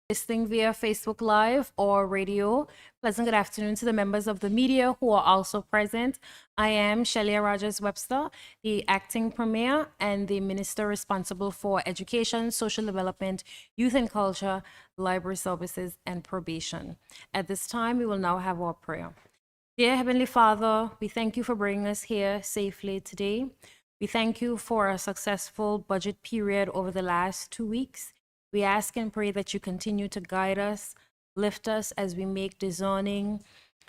Listening via Facebook Live or radio. Pleasant good afternoon to the members of the media who are also present. I am Shelia Rogers Webster, the acting premier and the minister responsible for education, social development, youth and culture, library services, and probation. At this time, we will now have our prayer. Dear Heavenly Father, we thank you for bringing us here safely today. We thank you for a successful budget period over the last 2 weeks. We ask and pray that you continue to guide us, lift us as we make discerning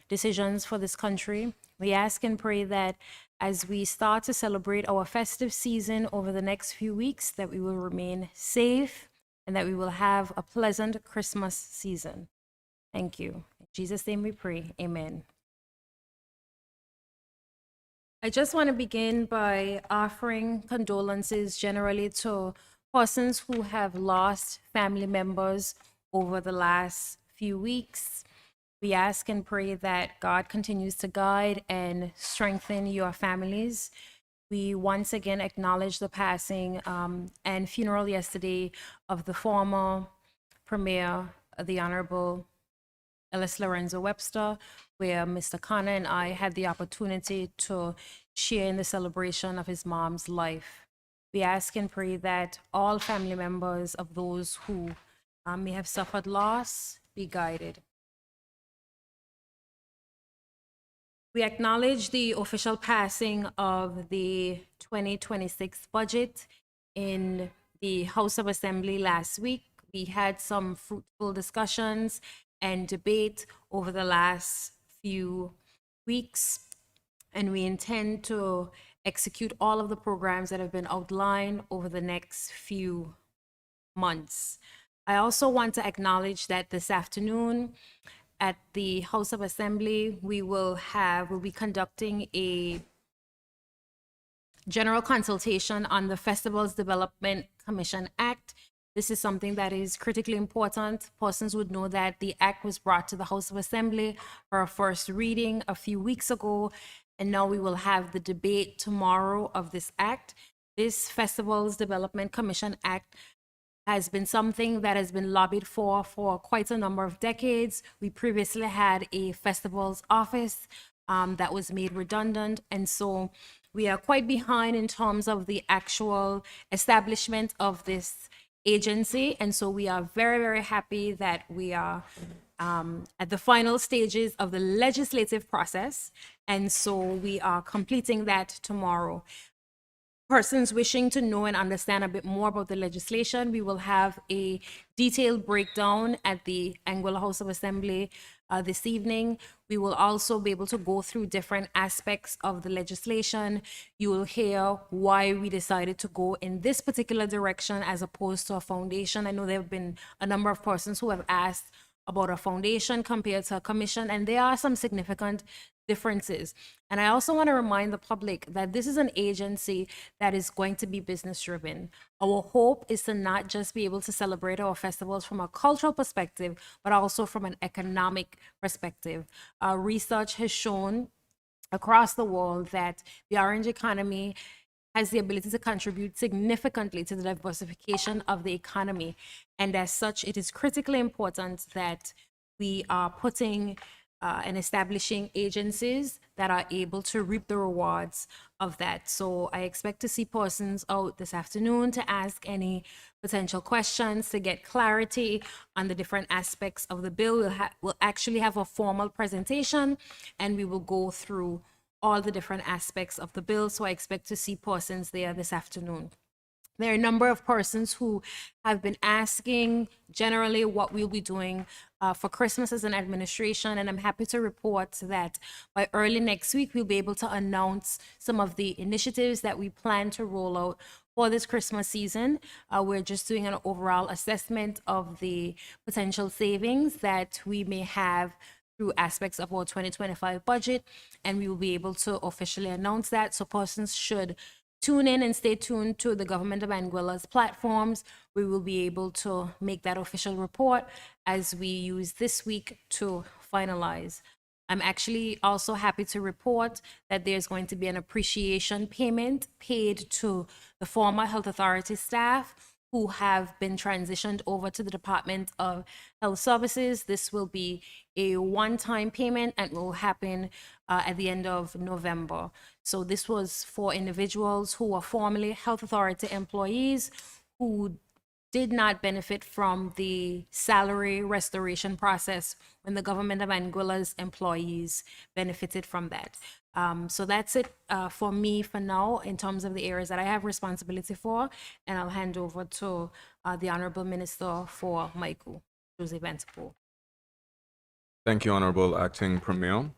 decisions for this country. We ask and pray that as we start to celebrate our festive season over the next few weeks, that we will remain safe and that we will have a pleasant Christmas season. Thank you. In Jesus' name we pray. Amen. I just want to begin by offering condolences generally to persons who have lost family members over the last few weeks. We ask and pray that God continues to guide and strengthen your families. We once again acknowledge the passing and funeral yesterday of the former Premier, the Honorable Ellis Lorenzo Webster, where Mr. Connor and I had the opportunity to share in the celebration of his mom's life. We ask and pray that all family members of those who may have suffered loss be guided. We acknowledge the official passing of the 2026 budget in the House of Assembly last week. We had some fruitful discussions and debate over the last few weeks, and we intend to execute all of the programs that have been outlined over the next few months. I also want to acknowledge that this afternoon at the House of Assembly, we'll be conducting a general consultation on the Festivals Development Commission Act. This is something that is critically important. Persons would know that the act was brought to the House of Assembly for a first reading a few weeks ago, and now we will have the debate tomorrow of this act. This Festivals Development Commission Act has been something that has been lobbied for quite a number of decades. We previously had a festivals office that was made redundant, and so we are quite behind in terms of the actual establishment of this agency. And so we are very, very happy that we are at the final stages of the legislative process. And so we are completing that tomorrow. Persons wishing to know and understand a bit more about the legislation, we will have a detailed breakdown at the Anguilla House of Assembly this evening. We will also be able to go through different aspects of the legislation. You will hear why we decided to go in this particular direction as opposed to a foundation. I know there have been a number of persons who have asked about a foundation compared to a commission, and there are some significant differences. And I also want to remind the public that this is an agency that is going to be business driven. Our hope is to not just be able to celebrate our festivals from a cultural perspective, but also from an economic perspective. Research has shown across the world that the orange economy has the ability to contribute significantly to the diversification of the economy. And as such, it is critically important that we are putting and establishing agencies that are able to reap the rewards of that. So I expect to see persons out this afternoon to ask any potential questions, to get clarity on the different aspects of the bill. We'll actually have a formal presentation, and we will go through all the different aspects of the bill. So I expect to see persons there this afternoon. There are a number of persons who have been asking generally what we'll be doing for Christmas as an administration, and I'm happy to report that by early next week, we'll be able to announce some of the initiatives that we plan to roll out for this Christmas season. We're just doing an overall assessment of the potential savings that we may have through aspects of our 2025 budget, and we will be able to officially announce that. So persons should tune in and stay tuned to the Government of Anguilla's platforms. We will be able to make that official report as we use this week to finalize. I'm actually also happy to report that there's going to be an appreciation payment paid to the former health authority staff who have been transitioned over to the Department of Health Services. This will be a one-time payment and will happen at the end of November. So this was for individuals who were formerly Health Authority employees who did not benefit from the salary restoration process when the government of Anguilla's employees benefited from that. So that's it for me for now in terms of the areas that I have responsibility for, and I'll hand over to the Honorable Minister for Maiku, Jose Vantapo. Thank you, Honorable Acting Premier.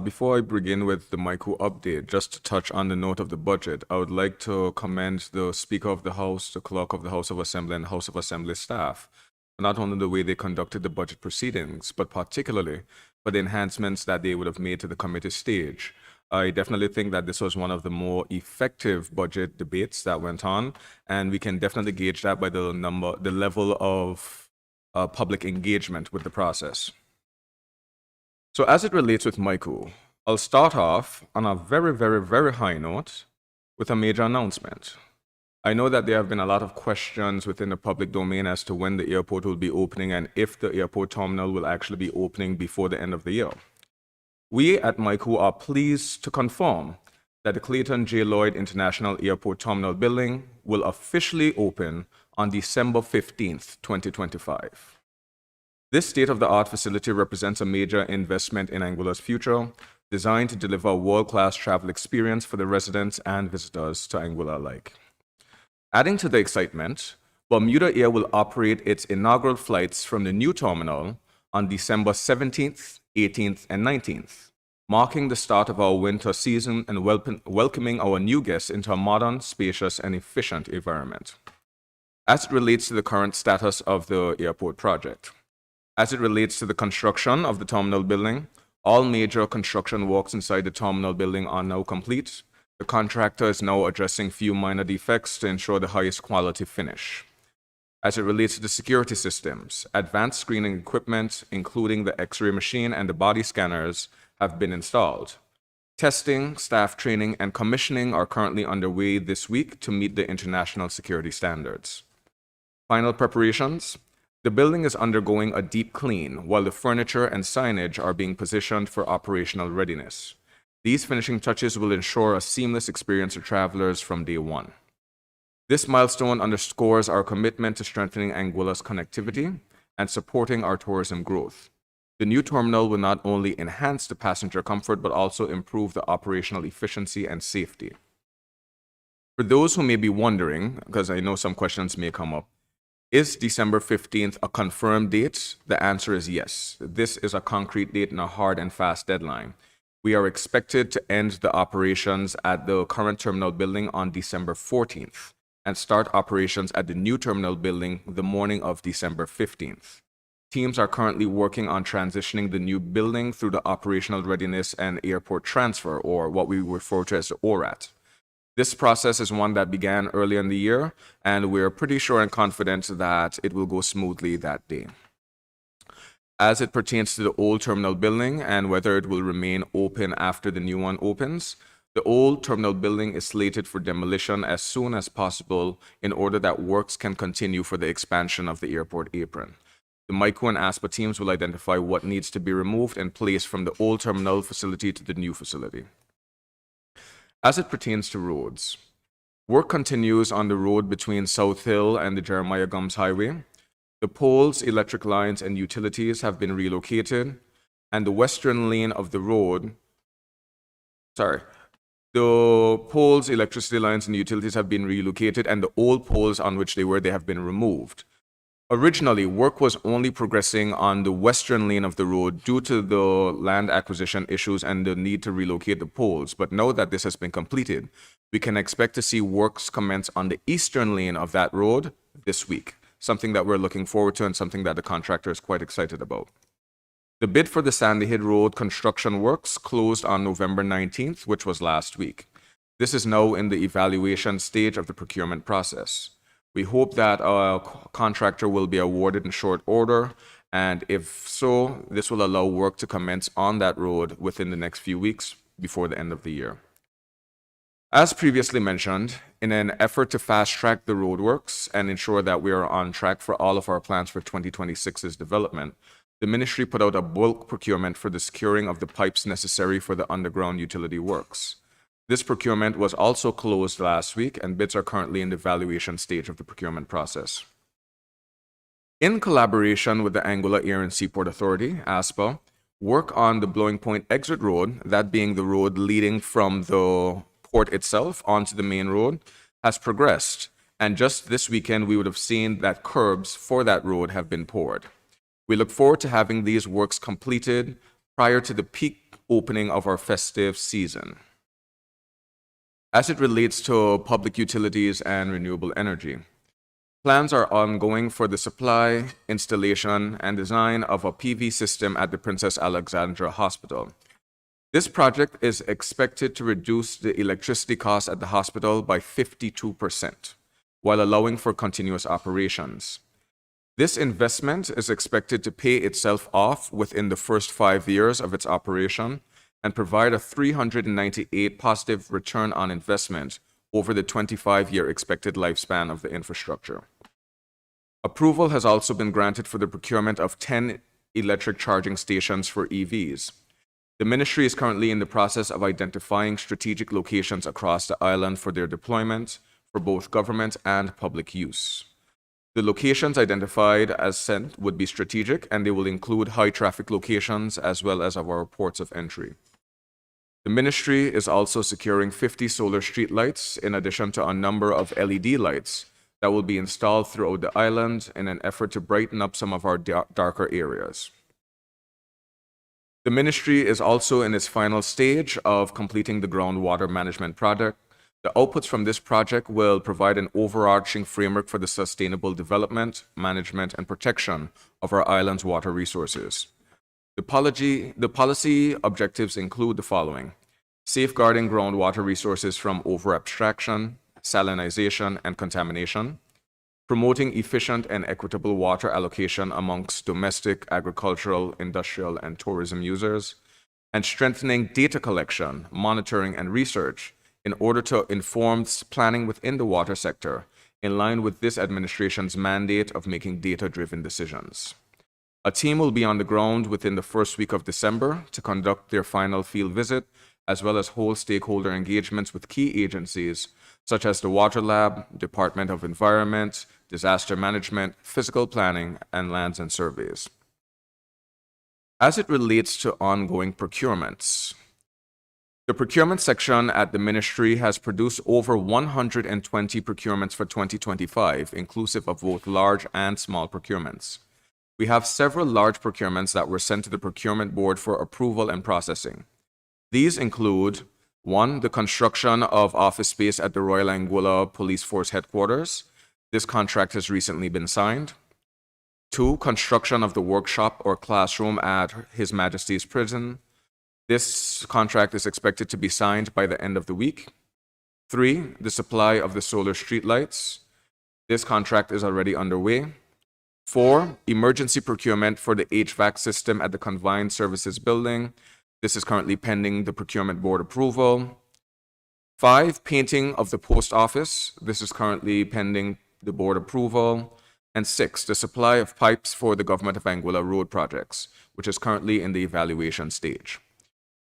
Before I begin with the Maiku update, just to touch on the note of the budget, I would like to commend the Speaker of the House, the Clerk of the House of Assembly, and House of Assembly staff for not only the way they conducted the budget proceedings, but particularly for the enhancements that they would have made to the committee stage. I definitely think that this was one of the more effective budget debates that went on, and we can definitely gauge that by the level of public engagement with the process. So as it relates with Maiku, I'll start off on a very, very, very high note with a major announcement. I know that there have been a lot of questions within the public domain as to when the airport will be opening and if the airport terminal will actually be opening before the end of the year. We at Maiku are pleased to confirm that the Clayton J. Lloyd International Airport Terminal building will officially open on December 15th, 2025. This state-of-the-art facility represents a major investment in Anguilla's future, designed to deliver a world-class travel experience for the residents and visitors to Anguilla alike. Adding to the excitement, Bermuda Air will operate its inaugural flights from the new terminal on December 17th, 18th, and 19th, marking the start of our winter season and welcoming our new guests into a modern, spacious, and efficient environment. As it relates to the current status of the airport project, as it relates to the construction of the terminal building, all major construction works inside the terminal building are now complete. The contractor is now addressing few minor defects to ensure the highest quality finish. As it relates to the security systems, advanced screening equipment, including the X-ray machine and the body scanners, have been installed. Testing, staff training, and commissioning are currently underway this week to meet the international security standards. Final preparations. The building is undergoing a deep clean, while the furniture and signage are being positioned for operational readiness. These finishing touches will ensure a seamless experience for travelers from day one. This milestone underscores our commitment to strengthening Anguilla's connectivity and supporting our tourism growth. The new terminal will not only enhance the passenger comfort, but also improve the operational efficiency and safety. For those who may be wondering, because I know some questions may come up, is December 15th a confirmed date? The answer is yes. This is a concrete date and a hard and fast deadline. We are expected to end the operations at the current terminal building on December 14th and start operations at the new terminal building the morning of December 15th. Teams are currently working on transitioning the new building through the operational readiness and airport transfer, or what we refer to as the ORAT. This process is one that began early in the year, and we're pretty sure and confident that it will go smoothly that day. As it pertains to the old terminal building and whether it will remain open after the new one opens, the old terminal building is slated for demolition as soon as possible in order that works can continue for the expansion of the airport apron. The Maiku and ASPA teams will identify what needs to be removed and placed from the old terminal facility to the new facility. As it pertains to roads, work continues on the road between South Hill and the Jeremiah Gums Highway. The poles, electric lines, and utilities have been relocated, and the western lane of the road, the poles, electricity lines, and utilities have been relocated, and the old poles on which they were, they have been removed. Originally, work was only progressing on the western lane of the road due to the land acquisition issues and the need to relocate the poles. But now that this has been completed, we can expect to see works commence on the eastern lane of that road this week, something that we're looking forward to and something that the contractor is quite excited about. The bid for the Sandy Head Road construction works closed on November 19th, which was last week. This is now in the evaluation stage of the procurement process. We hope that a contractor will be awarded in short order, and if so, this will allow work to commence on that road within the next few weeks before the end of the year. As previously mentioned, in an effort to fast-track the roadworks and ensure that we are on track for all of our plans for 2026's development, the ministry put out a bulk procurement for the securing of the pipes necessary for the underground utility works. This procurement was also closed last week, and bids are currently in the evaluation stage of the procurement process. In collaboration with the Anguilla Air and Seaport Authority, ASPA, work on the Blowing Point Exit Road, that being the road leading from the port itself onto the main road, has progressed. And just this weekend, we would have seen that curbs for that road have been poured. We look forward to having these works completed prior to the peak opening of our festive season. As it relates to public utilities and renewable energy, plans are ongoing for the supply, installation, and design of a PV system at the Princess Alexandra Hospital. This project is expected to reduce the electricity costs at the hospital by 52%, while allowing for continuous operations. This investment is expected to pay itself off within the first 5 years of its operation and provide a 398 positive return on investment over the 25-year expected lifespan of the infrastructure. Approval has also been granted for the procurement of 10 electric charging stations for EVs. The ministry is currently in the process of identifying strategic locations across the island for their deployment for both government and public use. The locations identified as sent would be strategic, and they will include high-traffic locations as well as our ports of entry. The ministry is also securing 50 solar streetlights in addition to a number of LED lights that will be installed throughout the island in an effort to brighten up some of our darker areas. The ministry is also in its final stage of completing the groundwater management project. The outputs from this project will provide an overarching framework for the sustainable development, management, and protection of our island's water resources. The policy objectives include the following: safeguarding groundwater resources from over-abstraction, salinization, and contamination, promoting efficient and equitable water allocation amongst domestic, agricultural, industrial, and tourism users, and strengthening data collection, monitoring, and research in order to inform planning within the water sector, in line with this administration's mandate of making data-driven decisions. A team will be on the ground within the first week of December to conduct their final field visit, as well as hold stakeholder engagements with key agencies such as the Water Lab, Department of Environment, Disaster Management, Physical Planning, and Lands and Surveys. As it relates to ongoing procurements, the procurement section at the ministry has produced over 120 procurements for 2025, inclusive of both large and small procurements. We have several large procurements that were sent to the procurement board for approval and processing. These include: 1, the construction of office space at the Royal Anguilla Police Force Headquarters. This contract has recently been signed. 2, construction of the workshop or classroom at His Majesty's Prison. This contract is expected to be signed by the end of the week. 3, the supply of the solar streetlights. This contract is already underway. 4, emergency procurement for the HVAC system at the Combined Services Building. This is currently pending the procurement board approval. 5, painting of the post office. This is currently pending the board approval. And 6, the supply of pipes for the Government of Anguilla road projects, which is currently in the evaluation stage.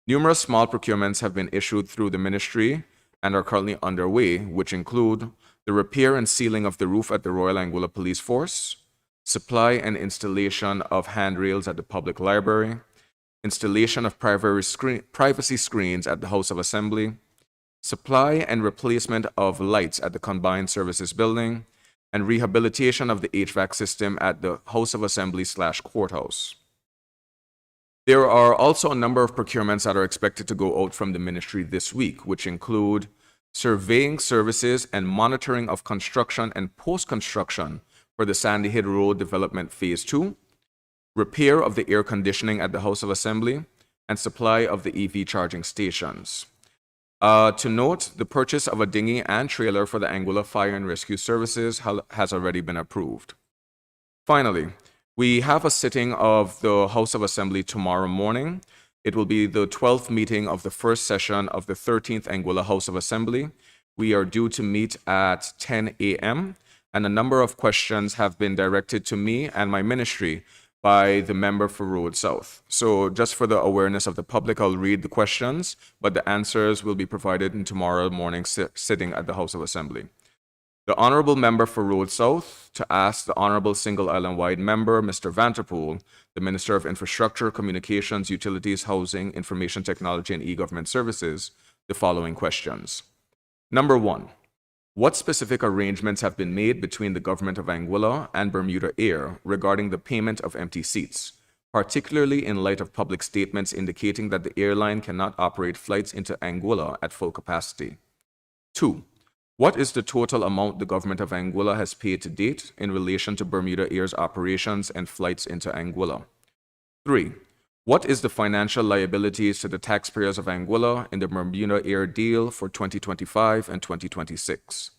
Numerous small procurements have been issued through the ministry and are currently underway, which include the repair and sealing of the roof at the Royal Anguilla Police Force, supply and installation of handrails at the public library, installation of privacy screens at the House of Assembly, supply and replacement of lights at the Combined Services Building, and rehabilitation of the HVAC system at the House of Assembly/Courthouse. There are also a number of procurements that are expected to go out from the ministry this week, which include surveying services and monitoring of construction and post-construction for the Sandy Head Road Development Phase 2, repair of the air conditioning at the House of Assembly, and supply of the EV charging stations. To note, the purchase of a dinghy and trailer for the Anguilla Fire and Rescue Services has already been approved. Finally, we have a sitting of the House of Assembly tomorrow morning It will be the 12th meeting of the first session of the 13th Anguilla House of Assembly. We are due to meet at 10 a.m., and a number of questions have been directed to me and my ministry by the member for Road South. So just for the awareness of the public, I'll read the questions, but the answers will be provided in tomorrow morning's sitting at the House of Assembly. The Honorable Member for Road South to ask the Honorable Single Island-wide Member, Mr. Vanterpool, the Minister of Infrastructure, Communications, Utilities, Housing, Information Technology, and E-Government Services, the following questions. Number 1. What specific arrangements have been made between the Government of Anguilla and Bermuda Air regarding the payment of empty seats, particularly in light of public statements indicating that the airline cannot operate flights into Anguilla at full capacity? 2. What is the total amount the Government of Anguilla has paid to date in relation to Bermuda Air's operations and flights into Anguilla? 3. What is the financial liabilities to the taxpayers of Anguilla in the Bermuda Air deal for 2025 and 2026?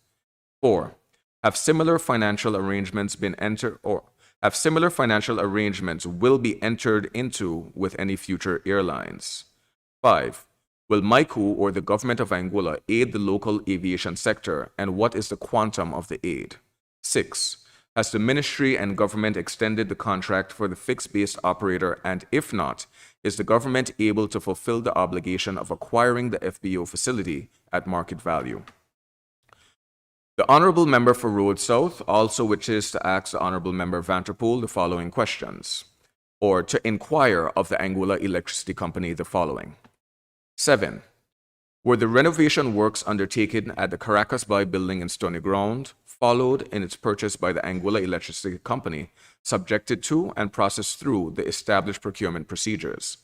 4. Have similar financial arrangements been entered or have similar financial arrangements will be entered into with any future airlines? 5. Will MICU or the Government of Anguilla aid the local aviation sector, and what is the quantum of the aid? 6. Has the ministry and government extended the contract for the fixed-base operator, and if not, is the government able to fulfill the obligation of acquiring the FBO facility at market value? The Honorable Member for Road South also wishes to ask the Honorable Member Vanterpool the following questions, or to inquire of the Anguilla Electricity Company the following. 7. Were the renovation works undertaken at the Caracas Bay building in Stony Ground followed in its purchase by the Anguilla Electricity Company, subjected to and processed through the established procurement procedures?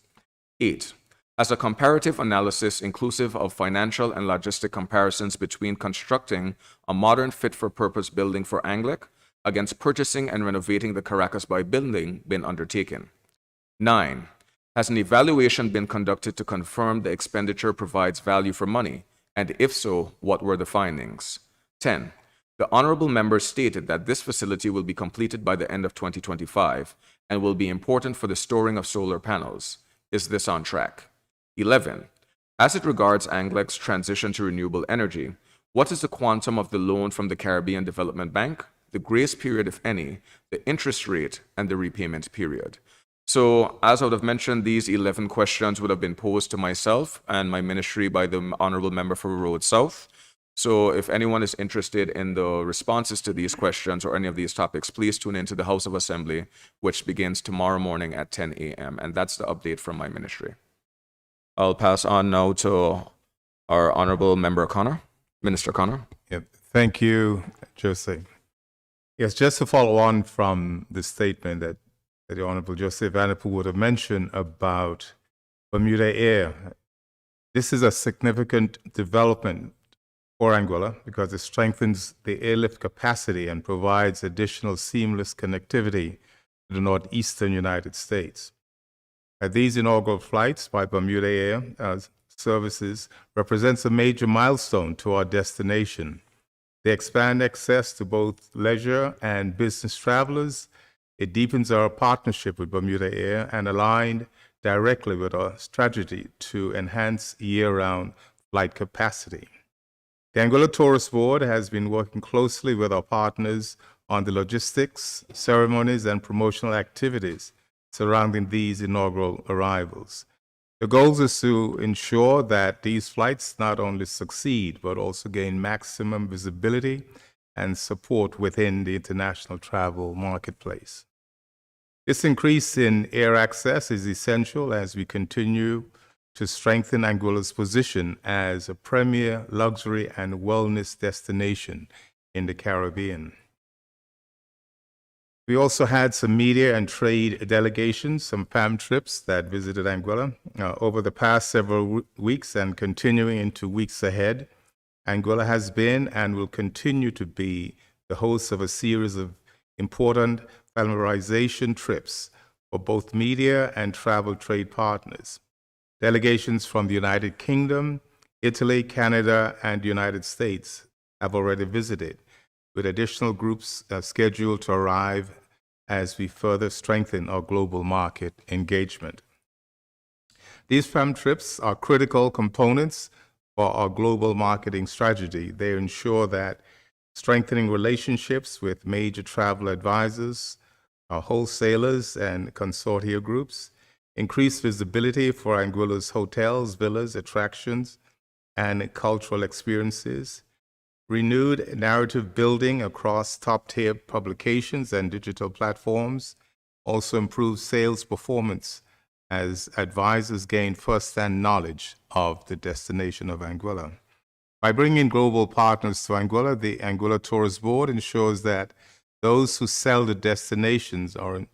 8. As a comparative analysis inclusive of financial and logistic comparisons between constructing a modern fit-for-purpose building for ANGLEC against purchasing and renovating the Caracas Bay building been undertaken? 9. Has an evaluation been conducted to confirm the expenditure provides value for money, and if so, what were the findings? 10. The Honorable Member stated that this facility will be completed by the end of 2025 and will be important for the storing of solar panels. Is this on track? 11. As it regards ANGLEC's transition to renewable energy, what is the quantum of the loan from the Caribbean Development Bank, the grace period, if any, the interest rate, and the repayment period? So, as I would have mentioned, these 11 questions would have been posed to myself and my ministry by the Honorable Member for Road South. So, if anyone is interested in the responses to these questions or any of these topics, please tune into the House of Assembly, which begins tomorrow morning at 10 a.m. And that's the update from my ministry. I'll pass on now to our Honorable Member Connor, Minister Connor. Yep. Thank you, Jose. Yes, just to follow on from the statement that the Honorable Jose Vanderpool would have mentioned about Bermuda Air. This is a significant development for Anguilla because it strengthens the airlift capacity and provides additional seamless connectivity to the northeastern United States. These inaugural flights by Bermuda Air services represents a major milestone to our destination. They expand access to both leisure and business travelers. It deepens our partnership with Bermuda Air and aligned directly with our strategy to enhance year-round flight capacity. The Anguilla Tourist Board has been working closely with our partners on the logistics, ceremonies, and promotional activities surrounding these inaugural arrivals. The goal is to ensure that these flights not only succeed, but also gain maximum visibility and support within the international travel marketplace. This increase in air access is essential as we continue to strengthen Anguilla's position as a premier luxury and wellness destination in the Caribbean. We also had some media and trade delegations, some PAM trips that visited Anguilla. Over the past several weeks and continuing into weeks ahead, Anguilla has been and will continue to be the host of a series of important familiarization trips for both media and travel trade partners. Delegations from the United Kingdom, Italy, Canada, and the United States have already visited, with additional groups scheduled to arrive as we further strengthen our global market engagement. These FAM trips are critical components for our global marketing strategy. They ensure that strengthening relationships with major travel advisors, our wholesalers, and consortia groups, increase visibility for Anguilla's hotels, villas, attractions, and cultural experiences, renewed narrative building across top-tier publications and digital platforms, also improves sales performance as advisors gain first-hand knowledge of the destination of Anguilla. By bringing global partners to Anguilla, the Anguilla Tourist Board ensures that those who sell the destinations are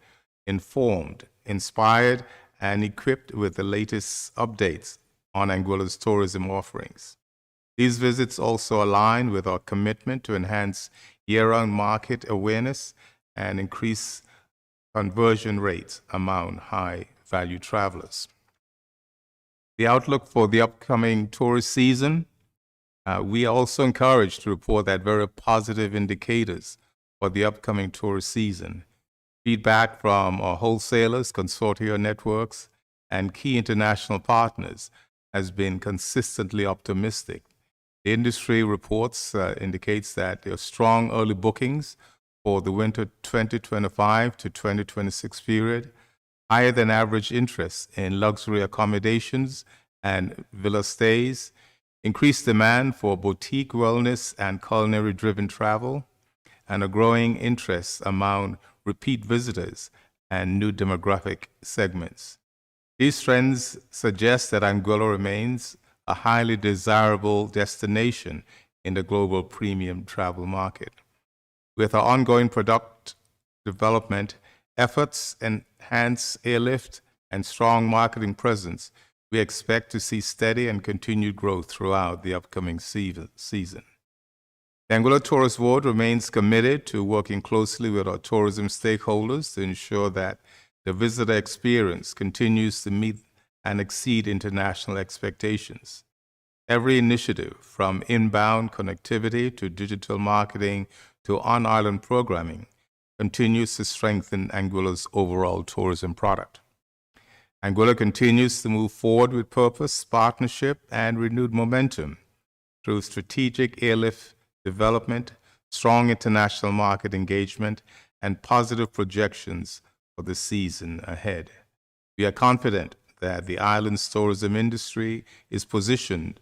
informed, inspired, and equipped with the latest updates on Anguilla's tourism offerings. These visits also align with our commitment to enhance year-round market awareness and increase conversion rates among high-value travelers. The outlook for the upcoming tourist season, we are also encouraged to report that very positive indicators for the upcoming tourist season. Feedback from our wholesalers, consortia networks, and key international partners has been consistently optimistic. The industry reports indicates that there are strong early bookings for the winter 2025 to 2026 period, higher than average interest in luxury accommodations and villa stays, increased demand for boutique wellness and culinary-driven travel, and a growing interest among repeat visitors and new demographic segments. These trends suggest that Anguilla remains a highly desirable destination in the global premium travel market. With our ongoing product development efforts, enhanced airlift, and strong marketing presence, we expect to see steady and continued growth throughout the upcoming season. The Anguilla Tourist Board remains committed to working closely with our tourism stakeholders to ensure that the visitor experience continues to meet and exceed international expectations. Every initiative, from inbound connectivity to digital marketing to on-island programming, continues to strengthen Anguilla's overall tourism product. Anguilla continues to move forward with purpose, partnership, and renewed momentum through strategic airlift development, strong international market engagement, and positive projections for the season ahead. We are confident that the island's tourism industry is positioned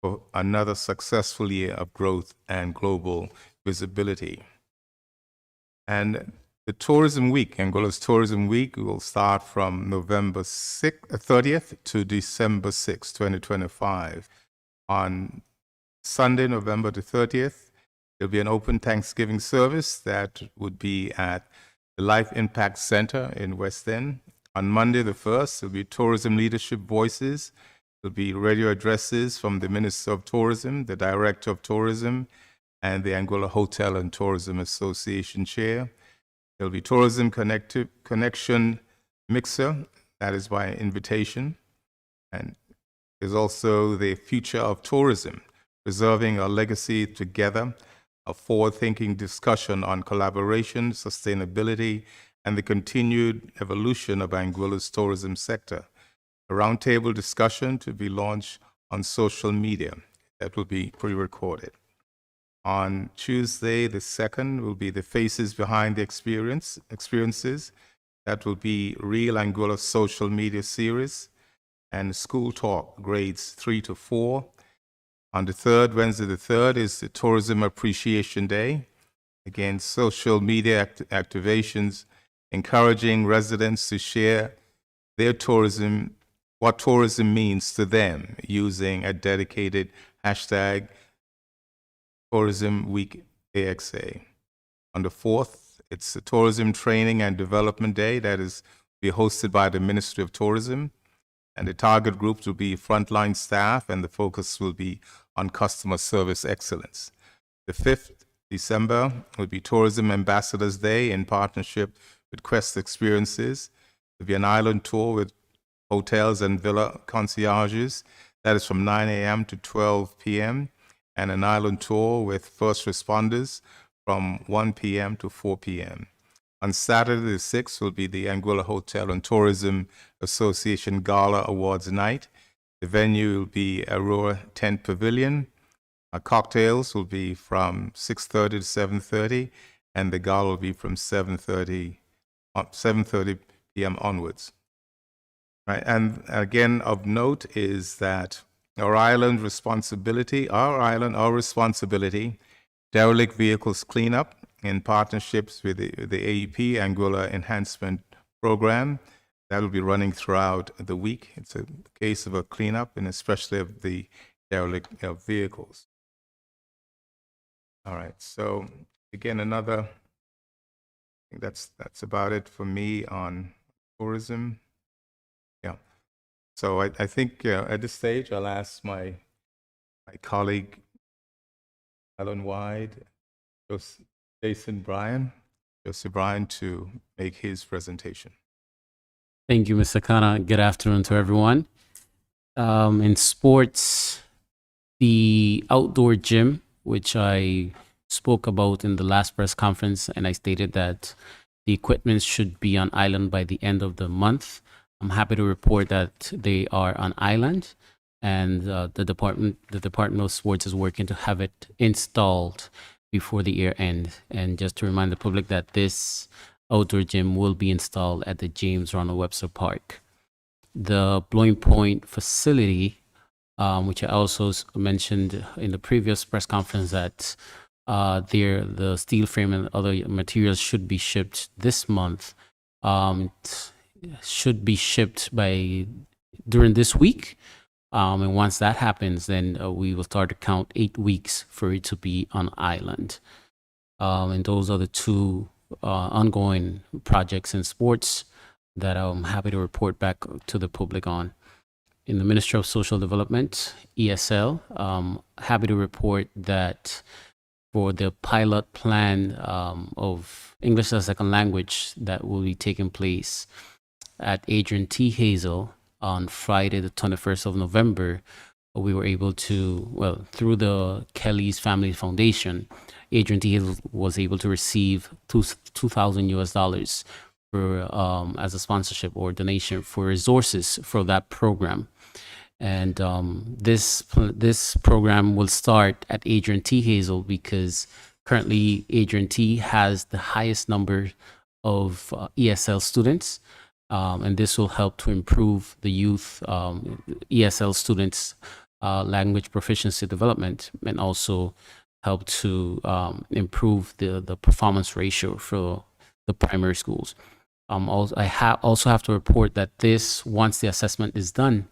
for another successful year of growth and global visibility. And the Tourism Week, Anguilla's Tourism Week, will start from November 30th to December 6, 2025. On Sunday, November the 30th, there'll be an open Thanksgiving service that would be at the Life Impact Center in West End. On Monday the 1st, there'll be Tourism Leadership Voices. There'll be radio addresses from the Minister of Tourism, the Director of Tourism, and the Anguilla Hotel and Tourism Association Chair. There'll be Tourism Connection Mixer, that is by invitation. And there's also the Future of Tourism, Preserving Our Legacy Together, a forward-thinking discussion on collaboration, sustainability, and the continued evolution of Anguilla's tourism sector. A roundtable discussion to be launched on social media that will be pre-recorded. On Tuesday, the 2nd, will be the Faces Behind the Experiences. That will be Real Anguilla Social Media Series and School Talk, grades 3 to 4. On the 3rd, Wednesday the 3rd, is the Tourism Appreciation Day. Again, social media activations, encouraging residents to share their tourism, what tourism means to them, using a dedicated hashtag Tourism Week AXA. On the 4th, it's the Tourism Training and Development Day that is be hosted by the Ministry of Tourism, and the target groups will be frontline staff, and the focus will be on customer service excellence. The 5th, December, will be Tourism Ambassadors Day in partnership with Quest Experiences. There'll be an island tour with hotels and villa concierges. That is from 9 a.m. to 12 p.m. and an island tour with first responders from 1 p.m. to 4 p.m. On Saturday the 6th will be the Anguilla Hotel and Tourism Association Gala Awards Night. The venue will be Aurora Tent Pavilion. Cocktails will be from 6:30 to 7:30, and the gala will be from 7:30 p.m. onwards. Right, and again of note is that our responsibility, derelict vehicles cleanup in partnerships with the AEP, Anguilla Enhancement Program. That will be running throughout the week. It's a case of a cleanup, and especially of the derelict vehicles. All right, so again, I think that's about it for me on tourism. Yeah. So I think at this stage, I'll ask my colleague, Alan Wyde, Joseph Bryan, to make his presentation. Thank you, Mr. Khanna. Good afternoon to everyone. In sports, the outdoor gym, which I spoke about in the last press conference, and I stated that the equipment should be on island by the end of the month. I'm happy to report that they are on island, and the Department of Sports is working to have it installed before the year end. And just to remind the public that this outdoor gym will be installed at the James Ronald Webster Park. The Blowing Point facility, which I also mentioned in the previous press conference, that the steel frame and other materials should be shipped this month. Should be shipped during this week. And once that happens, then we will start to count 8 weeks for it to be on island. And those are the two ongoing projects in sports that I'm happy to report back to the public on. In the Ministry of Social Development, ESL, happy to report that for the pilot plan of English as a second language that will be taking place at Adrian T. Hazel on Friday, the 21st of November, we were able to, through the Kelly's Family Foundation, Adrian T. Hazel was able to receive $2,000 for as a sponsorship or donation for resources for that program. And this program will start at Adrian T. Hazel because currently Adrian T. has the highest number of ESL students. And this will help to improve the youth ESL students' language proficiency development, and also help to improve the performance ratio for the primary schools. I also have to report that once the assessment is done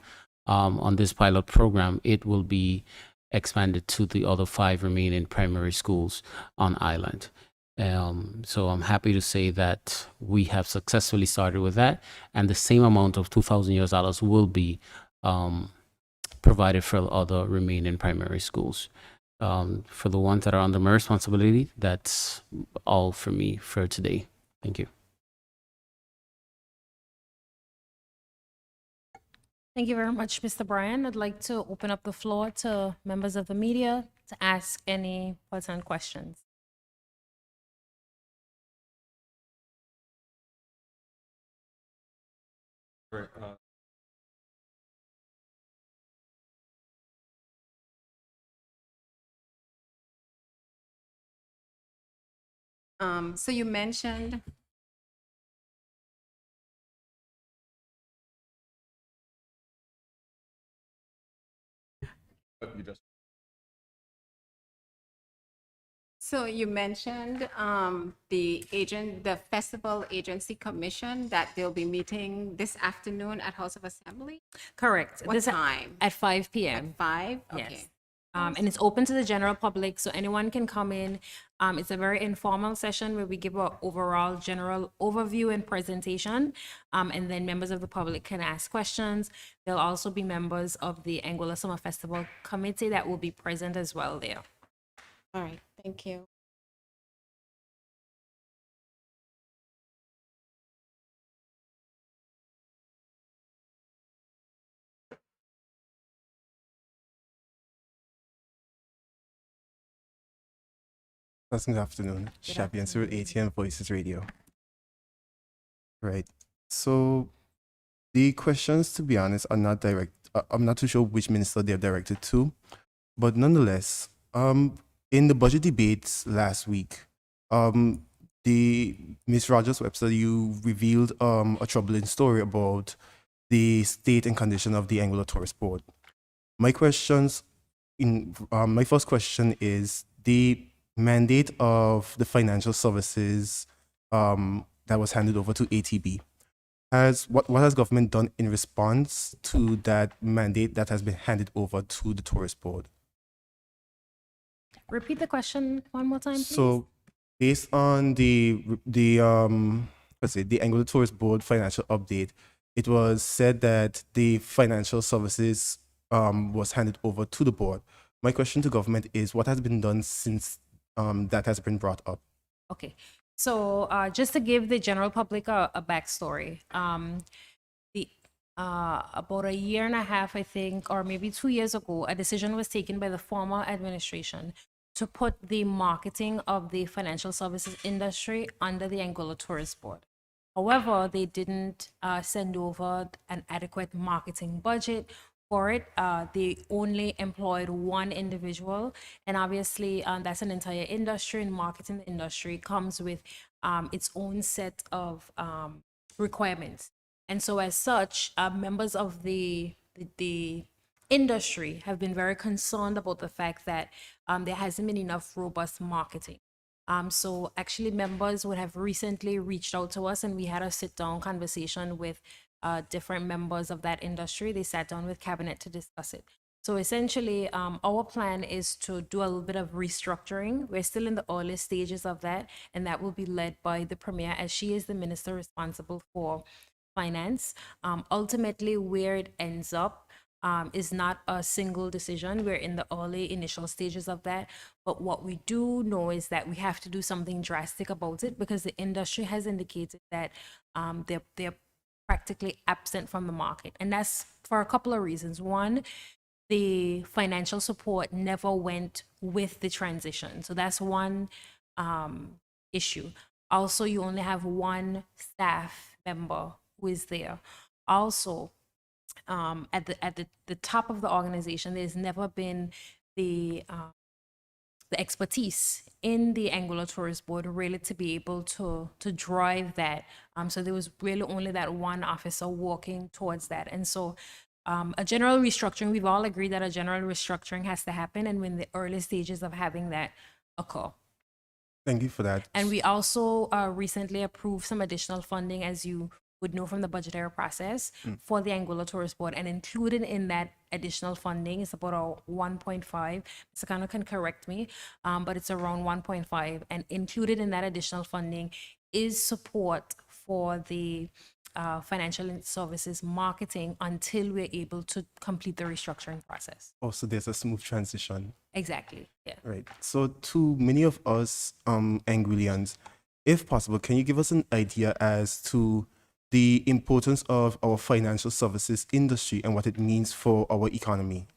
on this pilot program, it will be expanded to the other 5 remaining primary schools on island. So I'm happy to say that we have successfully started with that, and the same amount of $2,000 will be provided for other remaining primary schools. For the ones that are under my responsibility, that's all for me for today. Thank you. Thank you very much, Mr. Bryan. I'd like to open up the floor to members of the media to ask any pertinent questions. Great. So you mentioned You just the Festival Agency Commission that they'll be meeting this afternoon at House of Assembly. Correct. What time? At 5 p.m. At 5? Yes. Okay. And it's open to the general public, so anyone can come in. It's a very informal session where we give an overall general overview and presentation, and then members of the public can ask questions. There'll also be members of the Anguilla Summer Festival Committee that will be present as well there. All right. Thank you. Good afternoon. Shabi Ansur, ATM Voices Radio. Right. So the questions, to be honest, are not direct. I'm not too sure which minister they're directed to, but nonetheless, in the budget debates last week, the Miss Rogers Webster, you revealed a troubling story about the state and condition of the Anguilla Tourist Board. My questions, my first question is the mandate of the financial services that was handed over to ATB. What has government done in response to that mandate that has been handed over to the tourist board? Repeat the question one more time, please. So, based on the let's say the Anguilla Tourist Board financial update, it was said that the financial services was handed over to the board. My question to government is, what has been done since that has been brought up? Okay, so just to give the general public a backstory, about a year and a half, I think, or maybe 2 years ago, a decision was taken by the former administration to put the marketing of the financial services industry under the Anguilla Tourist Board. However, they didn't send over an adequate marketing budget for it. They only employed one individual, and obviously that's an entire industry, and marketing the industry comes with its own set of requirements. And so as such, members of the industry have been very concerned about the fact that there hasn't been enough robust marketing. So actually members would have recently reached out to us, and we had a sit-down conversation with different members of that industry. They sat down with cabinet to discuss it. So essentially, our plan is to do a little bit of restructuring. We're still in the early stages of that, and that will be led by the Premier, as she is the minister responsible for finance. Ultimately, where it ends up is not a single decision. We're in the early initial stages of that. But what we do know is that we have to do something drastic about it, because the industry has indicated that they're practically absent from the market. And that's for a couple of reasons. One, the financial support never went with the transition. So that's one issue. Also, you only have one staff member who is there. Also, at the top of the organization, there's never been the expertise in the Anguilla Tourist Board really to be able to drive that. So there was really only that one officer working towards that. And so a general restructuring, we've all agreed that a general restructuring has to happen, and we're in the early stages of having that occur. Thank you for that. And we also recently approved some additional funding, as you would know from the budgetary process, for the Anguilla Tourist Board. And included in that additional funding is about a 1.5. Mr. Kano can correct me, but it's around 1.5. And included in that additional funding is support for the financial services marketing until we're able to complete the restructuring process. Also, there's a smooth transition. Exactly, yeah. Right. So to many of us Anguillians, if possible, can you give us an idea as to the importance of our financial services industry and what it means for our economy?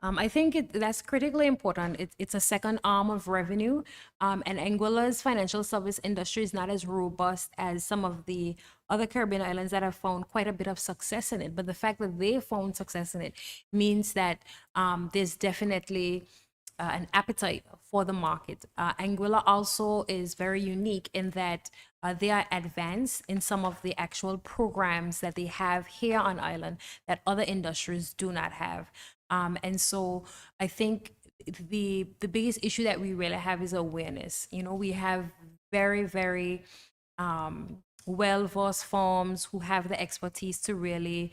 I think that's critically important. It's a second arm of revenue, and Anguilla's financial service industry is not as robust as some of the other Caribbean islands that have found quite a bit of success in it. But the fact that they found success in it means that there's definitely an appetite for the market. Anguilla also is very unique in that they are advanced in some of the actual programs that they have here on island that other industries do not have. And so I think the biggest issue that we really have is awareness. You know, we have very, very well-versed firms who have the expertise to really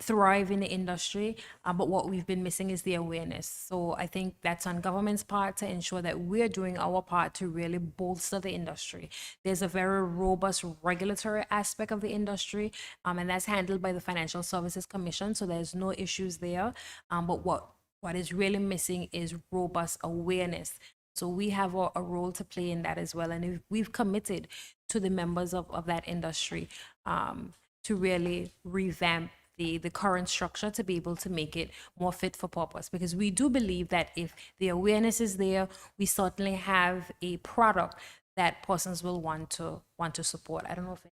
thrive in the industry, but what we've been missing is the awareness. So I think that's on government's part to ensure that we're doing our part to really bolster the industry. There's a very robust regulatory aspect of the industry, and that's handled by the Financial Services Commission, so there's no issues there. But what is really missing is robust awareness. So we have a role to play in that as well, and we've committed to the members of that industry to really revamp the current structure to be able to make it more fit for purpose, because we do believe that if the awareness is there, we certainly have a product that persons will want to support. I don't know if you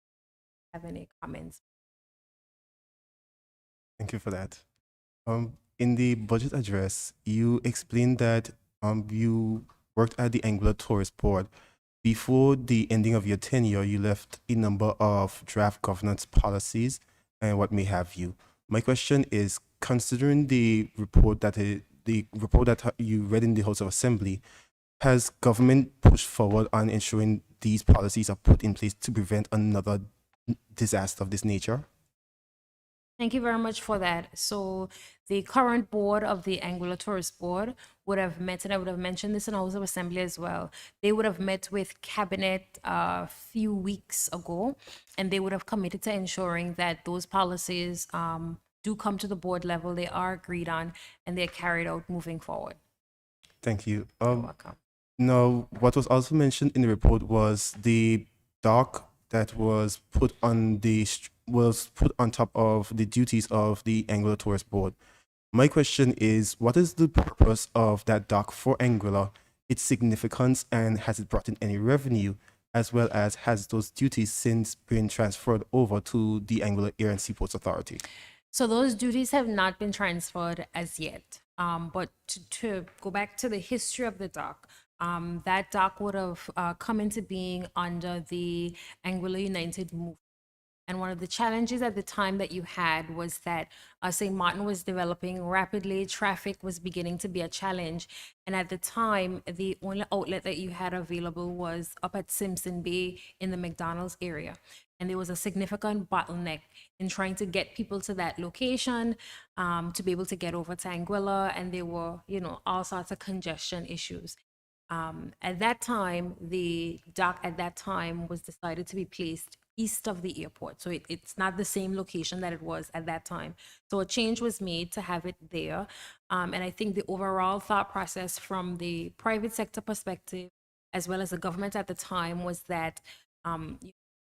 have any comments. Thank you for that. In the budget address, you explained that you worked at the Anguilla Tourist Board. Before the ending of your tenure, you left a number of draft governance policies and what may have you. My question is, considering the report that you read in the House of Assembly, has government pushed forward on ensuring these policies are put in place to prevent another disaster of this nature? Thank you very much for that. So the current board of the Anguilla Tourist Board would have met, and I would have mentioned this in the House of Assembly as well. They would have met with cabinet a few weeks ago, and they would have committed to ensuring that those policies do come to the board level, they are agreed on, and they're carried out moving forward. Thank you. You're welcome. Now, what was also mentioned in the report was the dock that was put on top of the duties of the Anguilla Tourist Board. My question is, what is the purpose of that dock for Anguilla, its significance, and has it brought in any revenue, as well as has those duties since been transferred over to the Anguilla Air and Seaports Authority? So those duties have not been transferred as yet. But to go back to the history of the dock, that dock would have come into being under the Anguilla United movement. And one of the challenges at the time that you had was that St. Martin was developing rapidly, traffic was beginning to be a challenge. And at the time, the only outlet that you had available was up at Simpson Bay in the McDonald's area. And there was a significant bottleneck in trying to get people to that location to be able to get over to Anguilla. And there were, all sorts of congestion issues. At that time, the dock at that time was decided to be placed east of the airport. So it's not the same location that it was at that time. So a change was made to have it there. And I think the overall thought process from the private sector perspective, as well as the government at the time, was that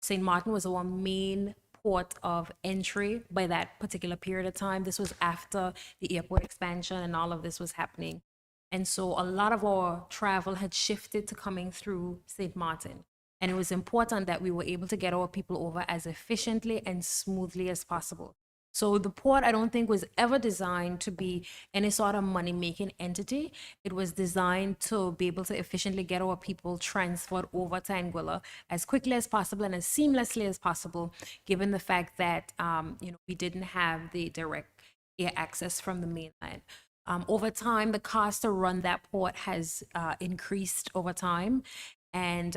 St. Martin was our main port of entry by that particular period of time. This was after the airport expansion and all of this was happening. And so a lot of our travel had shifted to coming through St. Martin. And it was important that we were able to get our people over as efficiently and smoothly as possible. So the port, I don't think, was ever designed to be any sort of money-making entity. It was designed to be able to efficiently get our people transferred over to Anguilla as quickly as possible and as seamlessly as possible, given the fact that we didn't have the direct air access from the mainland. Over time, the cost to run that port has increased over time. And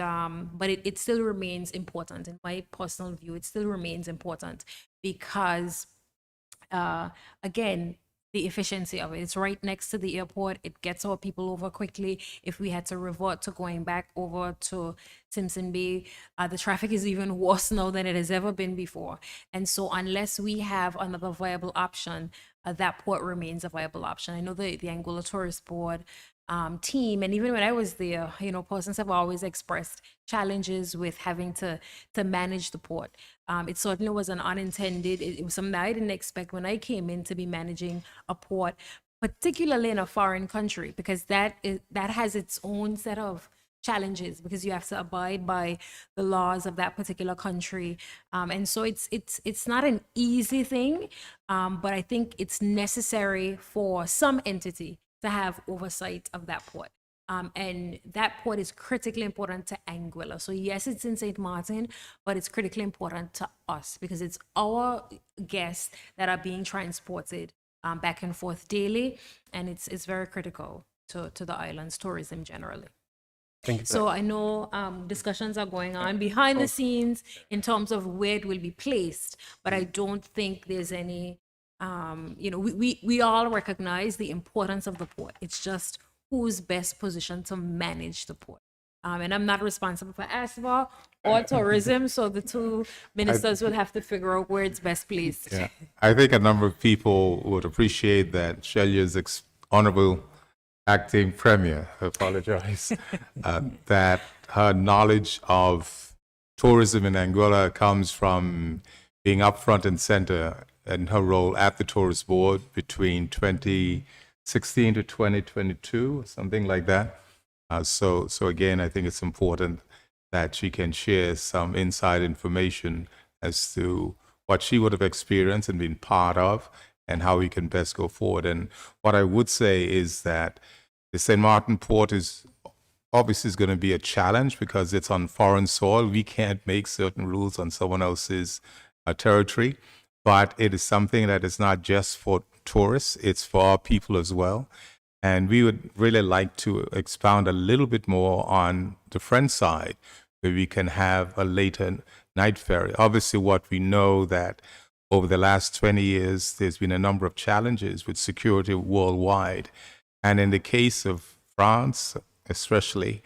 but it still remains important. In my personal view, it still remains important because, again, the efficiency of it. It's right next to the airport. It gets our people over quickly. If we had to revert to going back over to Simpson Bay, the traffic is even worse now than it has ever been before. And so unless we have another viable option, that port remains a viable option. I know the Anguilla Tourist Board team, and even when I was there, persons have always expressed challenges with having to manage the port. It certainly was an unintended, it was something I didn't expect when I came in to be managing a port, particularly in a foreign country, because that has its own set of challenges because you have to abide by the laws of that particular country. And so it's not an easy thing, but I think it's necessary for some entity to have oversight of that port. And that port is critically important to Anguilla. So yes, it's in St. Martin, but it's critically important to us because it's our guests that are being transported back and forth daily. And it's very critical to the island's tourism generally. Thank you. So I know discussions are going on behind the scenes in terms of where it will be placed, but I don't think there's any we all recognize the importance of the port. It's just who's best positioned to manage the port. And I'm not responsible for ASVA or tourism, so the two ministers will have to figure out where it's best placed. Yeah, I think a number of people would appreciate that Shelia's honorable acting premier, I apologize, that her knowledge of tourism in Anguilla comes from being up front and center in her role at the tourist board between 2016 to 2022, something like that. So again, I think it's important that she can share some inside information as to what she would have experienced and been part of and how we can best go forward. And what I would say is that the St. Martin port is obviously going to be a challenge because it's on foreign soil. We can't make certain rules on someone else's territory, but it is something that is not just for tourists, it's for our people as well. And we would really like to expound a little bit more on the French side, where we can have a later night ferry. Obviously, what we know that over the last 20 years, there's been a number of challenges with security worldwide. And in the case of France, especially,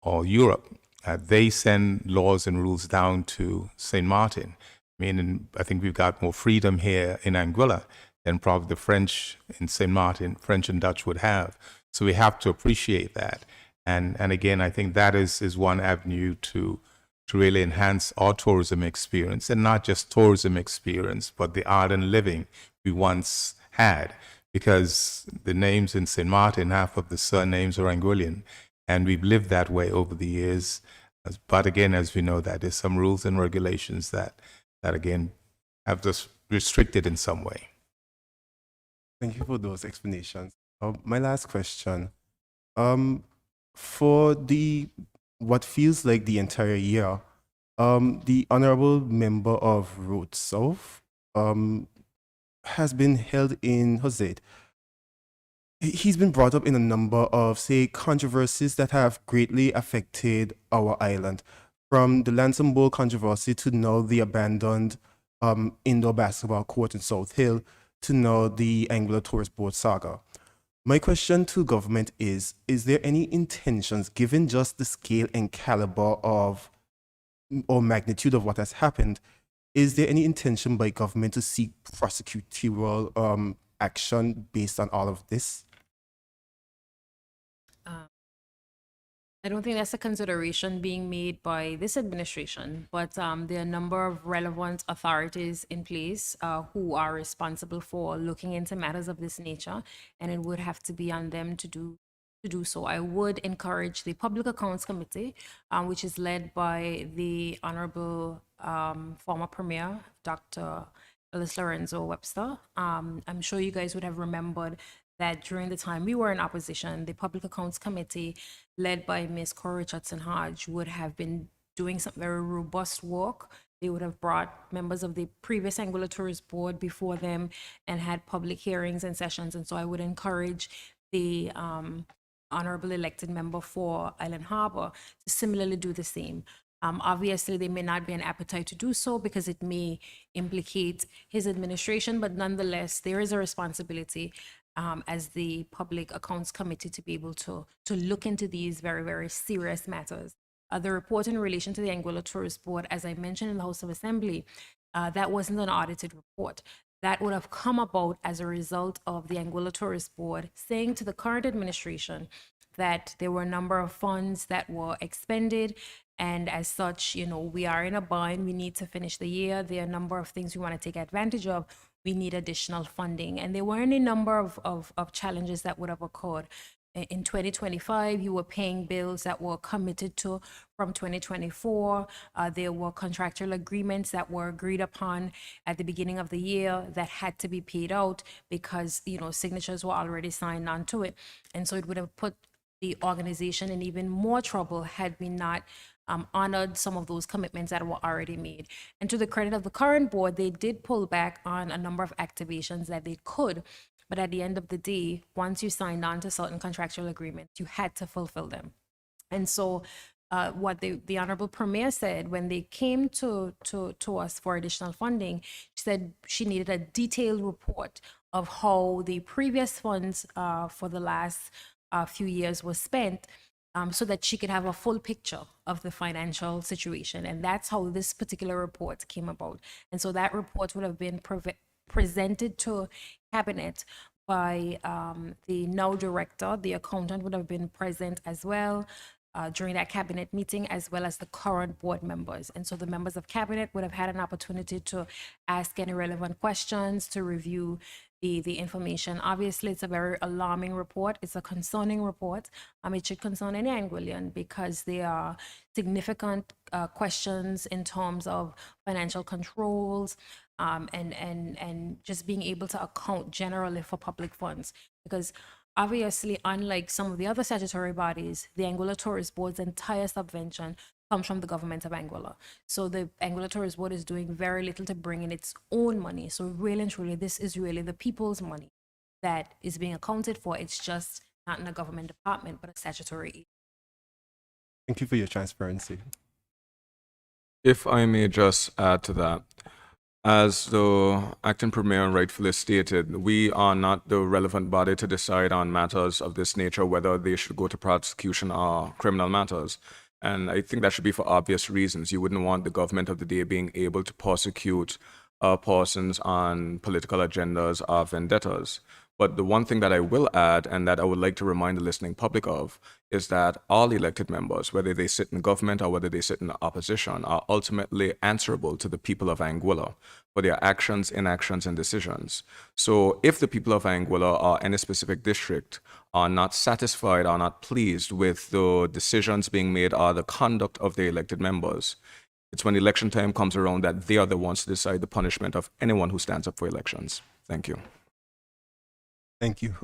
or Europe, they send laws and rules down to St. Martin. Meaning, I think we've got more freedom here in Anguilla than probably the French in St. Martin, French and Dutch would have. So we have to appreciate that. And again, I think that is one avenue to really enhance our tourism experience, and not just tourism experience, but the island living we once had. Because the names in St. Martin, half of the surnames are Anguillian, and we've lived that way over the years. But again, as we know, that there's some rules and regulations that again have just restricted in some way. Thank you for those explanations. My last question. For what feels like the entire year, the honorable member of Road South has been held in, how's it? He's been brought up in a number of, say, controversies that have greatly affected our island, from the Lansing Bowl controversy to now the abandoned indoor basketball court in South Hill to now the Anguilla Tourist Board saga. My question to government is there any intentions, given just the scale and caliber of or magnitude of what has happened, is there any intention by government to seek prosecutorial action based on all of this? I don't think that's a consideration being made by this administration, but there are a number of relevant authorities in place who are responsible for looking into matters of this nature, and it would have to be on them to do so. I would encourage the Public Accounts Committee, which is led by the Honorable former Premier, Dr. Ellis Lorenzo Webster. I'm sure you guys would have remembered that during the time we were in opposition, the Public Accounts Committee, led by Ms. Cora Richardson Hodge, would have been doing some very robust work. They would have brought members of the previous Anguilla Tourist Board before them and had public hearings and sessions. And so I would encourage the honorable elected member for Island Harbor to similarly do the same. Obviously, there may not be an appetite to do so because it may implicate his administration, but nonetheless, there is a responsibility as the Public Accounts Committee to be able to look into these very, very serious matters. The report in relation to the Anguilla Tourist Board, as I mentioned in the House of Assembly, that wasn't an audited report. That would have come about as a result of the Anguilla Tourist Board saying to the current administration that there were a number of funds that were expended, and as such, you know, we are in a bind. We need to finish the year. There are a number of things we want to take advantage of. We need additional funding. And there were any number of challenges that would have occurred. In 2025, you were paying bills that were committed to from 2024. There were contractual agreements that were agreed upon at the beginning of the year that had to be paid out because, you know, signatures were already signed onto it. And so it would have put the organization in even more trouble had we not honored some of those commitments that were already made. And to the credit of the current board, they did pull back on a number of activations that they could. But at the end of the day, once you signed on to certain contractual agreements, you had to fulfill them. And so what the Honorable Premier said when they came to us for additional funding, she said she needed a detailed report of how the previous funds for the last few years was spent, so that she could have a full picture of the financial situation. And that's how this particular report came about. And so that report would have been presented to Cabinet by the now director. The accountant would have been present as well during that Cabinet meeting, as well as the current board members. And so the members of Cabinet would have had an opportunity to ask any relevant questions, to review the information. Obviously, it's a very alarming report. It's a concerning report. It should concern any Anguillan because there are significant questions in terms of financial controls, and just being able to account generally for public funds. Because obviously, unlike some of the other statutory bodies, the Anguilla Tourist Board's entire subvention comes from the government of Anguilla. So the Anguilla Tourist Board is doing very little to bring in its own money. So really and truly, this is really the people's money that is being accounted for. It's just not in a government department, but a statutory. Thank you for your transparency. If I may just add to that, as the acting premier rightfully stated, we are not the relevant body to decide on matters of this nature, whether they should go to prosecution or criminal matters. And I think that should be for obvious reasons. You wouldn't want the government of the day being able to prosecute persons on political agendas or vendettas. But the one thing that I will add, and that I would like to remind the listening public of, is that all elected members, whether they sit in government or whether they sit in the opposition, are ultimately answerable to the people of Anguilla for their actions, inactions, and decisions. So if the people of Anguilla or any specific district are not satisfied or not pleased with the decisions being made or the conduct of their elected members, it's when election time comes around that they are the ones to decide the punishment of anyone who stands up for elections. Thank you. Thank you.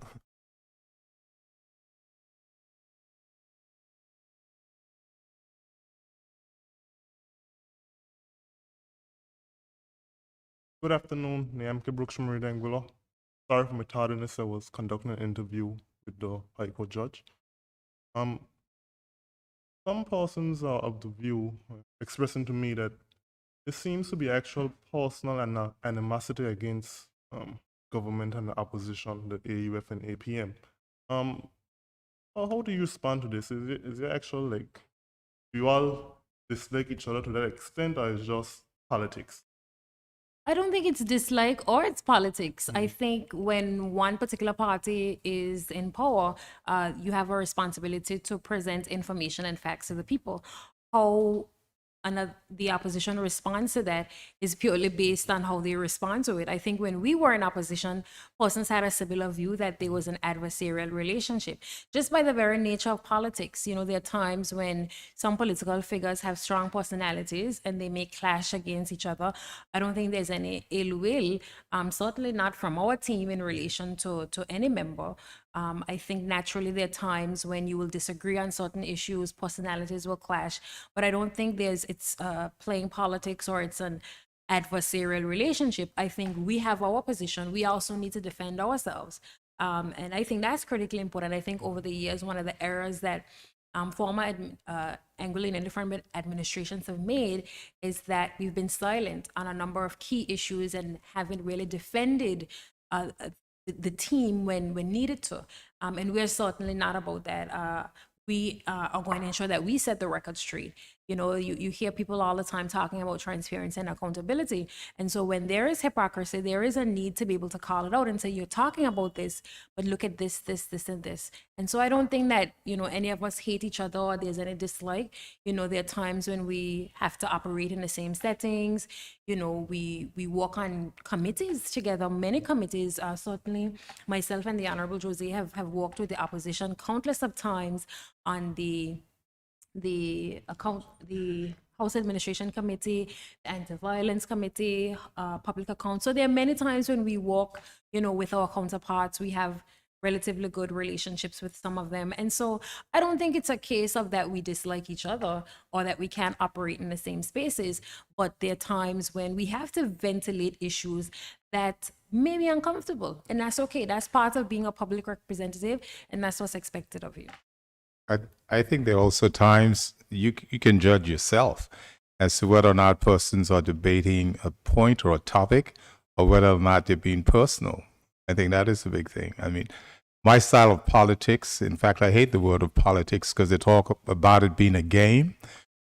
Good afternoon, Niamke Brooks from Anguilla. Sorry for my tardiness. I was conducting an interview with the High Court judge. Some persons are of the view, expressing to me that there seems to be actual personal animosity against government and the opposition, the AUF and APM. How do you respond to this? Is it actual, like, do you all dislike each other to that extent, or is it just politics? I don't think it's dislike or it's politics. I think when one particular party is in power, you have a responsibility to present information and facts to the people. How the opposition responds to that is purely based on how they respond to it. I think when we were in opposition, persons had a similar view that there was an adversarial relationship. Just by the very nature of politics, there are times when some political figures have strong personalities and they may clash against each other. I don't think there's any ill will, certainly not from our team in relation to any member. I think naturally there are times when you will disagree on certain issues, personalities will clash, but I don't think it's playing politics or it's an adversarial relationship. I think we have our position. We also need to defend ourselves. And I think that's critically important. I think over the years, one of the errors that former Anguillan and different administrations have made is that we've been silent on a number of key issues and haven't really defended the team when needed to. And we're certainly not about that. We are going to ensure that we set the record straight. You hear people all the time talking about transparency and accountability. And so when there is hypocrisy, there is a need to be able to call it out and say, you're talking about this, but look at this, and this. And so I don't think that, any of us hate each other or there's any dislike. There are times when we have to operate in the same settings. We work on committees together, many committees. Certainly myself and the Honorable Jose have worked with the opposition countless of times on the House Administration Committee, the Anti-Violence Committee, Public Accounts. So there are many times when we work, with our counterparts. We have relatively good relationships with some of them. And so I don't think it's a case of that we dislike each other or that we can't operate in the same spaces, but there are times when we have to ventilate issues that may be uncomfortable, and that's okay. That's part of being a public representative, and that's what's expected of you. I think there are also times you can judge yourself as to whether or not persons are debating a point or a topic, or whether or not they're being personal. I think that is a big thing. I mean, my style of politics, in fact, I hate the word of politics because they talk about it being a game,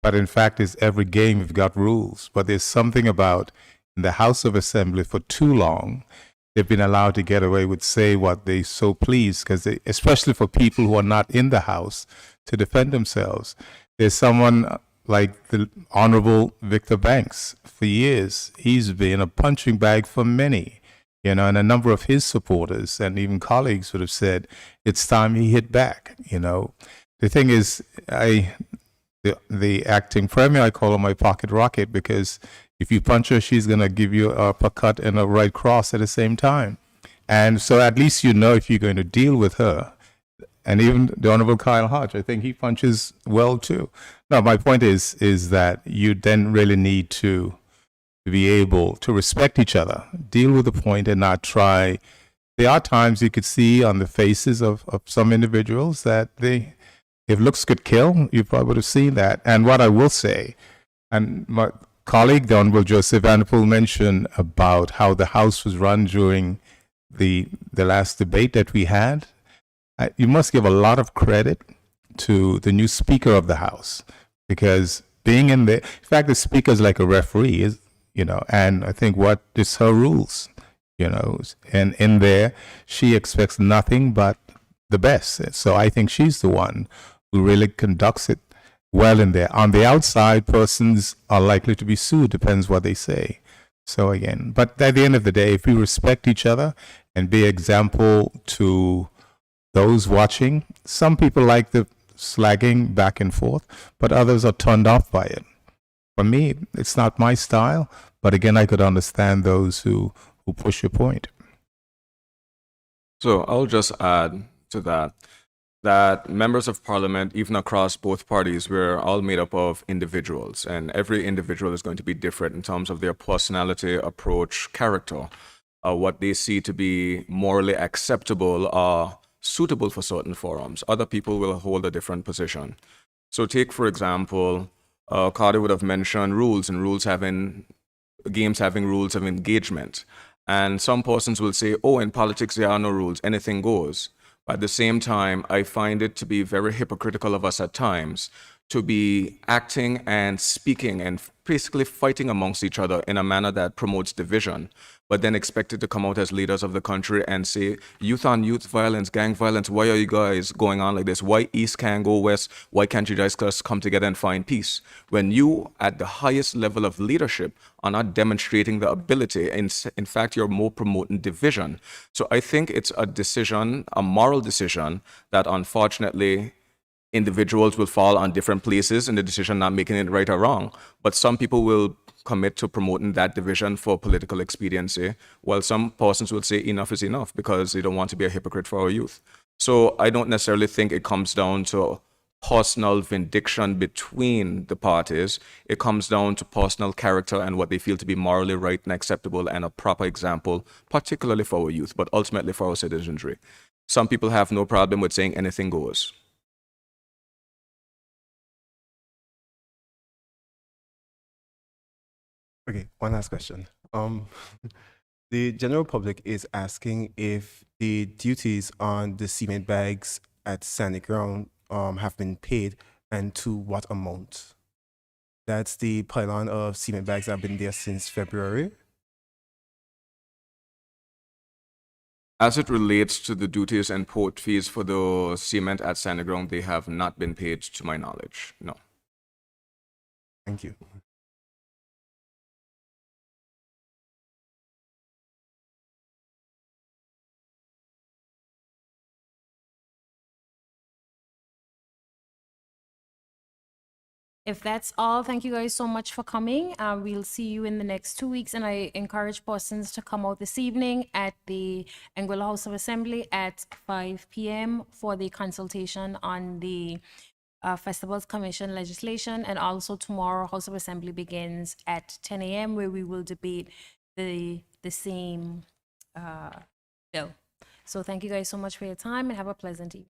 but in fact, it's every game we've got rules. But there's something about in the House of Assembly for too long, they've been allowed to get away with say what they so please, because especially for people who are not in the House to defend themselves. There's someone like the Honorable Victor Banks. For years, he's been a punching bag for many. you know, and a number of his supporters and even colleagues would have said, it's time he hit back, you know. The thing is, the acting premier, I call her my pocket rocket, because if you punch her, she's going to give you a uppercut and a right cross at the same time. And so at least you know if you're going to deal with her. And even the Honorable Kyle Hodge, I think he punches well too. No, my point is that you then really need to be able to respect each other, deal with the point, and not try. There are times you could see on the faces of some individuals that if looks could kill, you probably would have seen that. And what I will say, and my colleague, the Honorable Joseph Vanderpool, mentioned about how the House was run during the last debate that we had. You must give a lot of credit to the new Speaker of the House, because being in there, in fact, the Speaker is like a referee, is, you know, and I think what is her rules, you know, and in there, she expects nothing but the best. So I think she's the one who really conducts it well in there. On the outside, persons are likely to be sued, depends what they say. So again, but at the end of the day, if we respect each other and be example to those watching, some people like the slagging back and forth, but others are turned off by it. For me, it's not my style, but again, I could understand those who push your point. So I'll just add to that members of parliament, even across both parties, we're all made up of individuals, and every individual is going to be different in terms of their personality, approach, character, what they see to be morally acceptable or suitable for certain forums. Other people will hold a different position. So take, for example, Carter would have mentioned rules, and games having rules of engagement. And some persons will say, oh, in politics, there are no rules, anything goes. But at the same time, I find it to be very hypocritical of us at times to be acting and speaking and basically fighting amongst each other in a manner that promotes division, but then expected to come out as leaders of the country and say, youth on youth violence, gang violence, why are you guys going on like this? Why East can't go West? Why can't you guys just come together and find peace? When you, at the highest level of leadership, are not demonstrating the ability, in fact, you're more promoting division. So I think it's a decision, a moral decision, that unfortunately individuals will fall on different places in the decision, not making it right or wrong. But some people will commit to promoting that division for political expediency, while some persons will say enough is enough because they don't want to be a hypocrite for our youth. So I don't necessarily think it comes down to personal vindication between the parties. It comes down to personal character and what they feel to be morally right and acceptable and a proper example, particularly for our youth, but ultimately for our citizenry. Some people have no problem with saying anything goes. Okay, one last question. The general public is asking if the duties on the cement bags at Sandy Ground have been paid, and to what amount. That's the pylon of cement bags that have been there since February. As it relates to the duties and port fees for the cement at Sandy Ground, they have not been paid to my knowledge, no. Thank you. If that's all, thank you guys so much for coming. We'll see you in the next 2 weeks, and I encourage persons to come out this evening at the Anguilla House of Assembly at 5 p.m. for the consultation on the Festivals Commission legislation, and also tomorrow House of Assembly begins at 10 a.m. where we will debate the same bill. So thank you guys so much for your time, and have a pleasant evening.